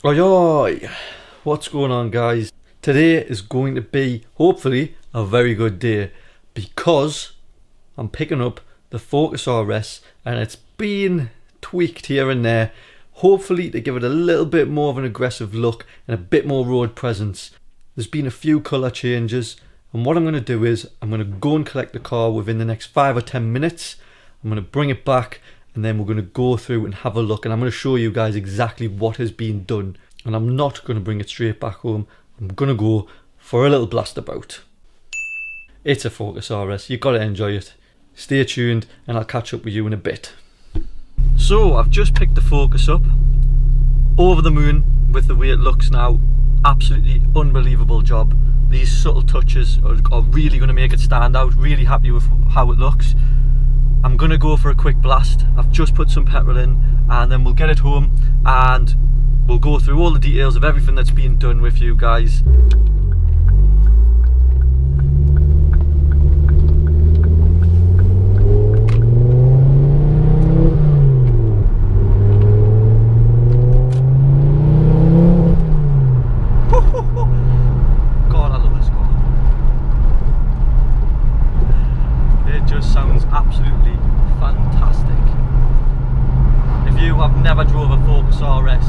Oioi! What's going on, guys? Today is going to be, hopefully, a very good day because I'm picking up the Focus RS and it's been tweaked here and there, hopefully to give it a little bit more of an aggressive look and a bit more road presence. There's been a few colour changes, and what I'm going to do is I'm going to go and collect the car within the next 5 or 10 minutes. I'm going to bring it back and then we're going to go through and have a look, and I'm going to show you guys exactly what has been done. And I'm not going to bring it straight back home. I'm going to go for a little blast about. It's a Focus RS, you've got to enjoy it. Stay tuned and I'll catch up with you in a bit. So I've just picked the Focus up. Over the moon with the way it looks now. Absolutely unbelievable job. These subtle touches are really going to make it stand out. Really happy with how it looks. I'm going to go for a quick blast. I've just put some petrol in and then we'll get it home and we'll go through all the details of everything that's been done with you guys. God, I love this car. It just sounds absolutely fantastic. If you have never drove a Focus RS,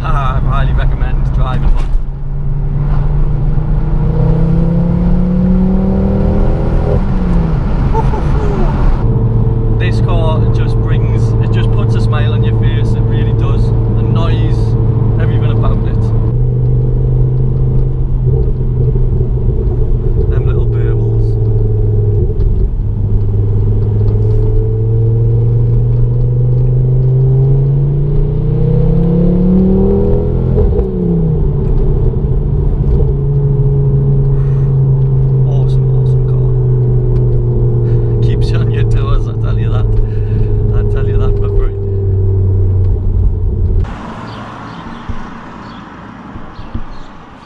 I highly recommend driving one. This car it just puts a smile on your face, it really does. The noise, everything about it. Them little burbles.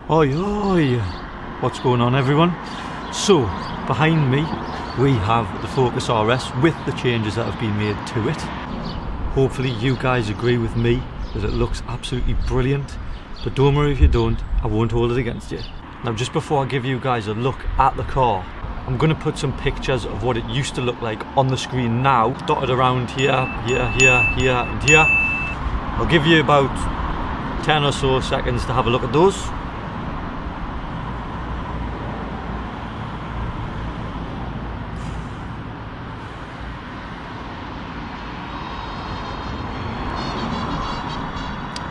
Oioi! What's going on, everyone? So, behind me we have the Focus RS with the changes that have been made to it. Hopefully you guys agree with me that it looks absolutely brilliant, but don't worry if you don't, I won't hold it against you. Now, just before I give you guys a look at the car, I'm going to put some pictures of what it used to look like on the screen now, dotted around here, here, here, here and here. I'll give you about 10 or so seconds to have a look at those.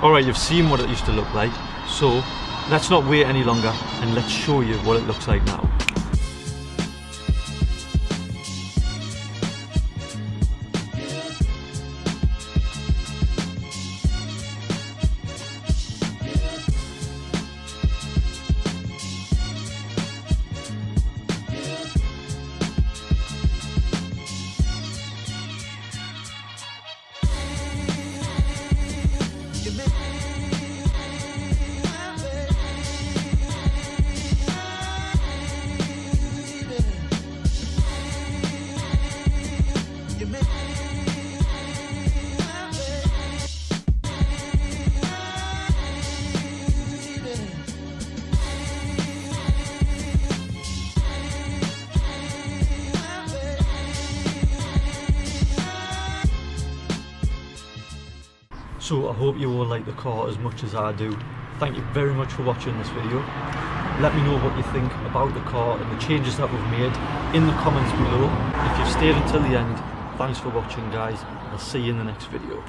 Alright, you've seen what it used to look like, so let's not wait any longer and let's show you what it looks like now. So I hope you all like the car as much as I do. Thank you very much for watching this video. Let me know what you think about the car and the changes that we've made in the comments below. If you've stayed until the end, thanks for watching, guys. I'll see you in the next video.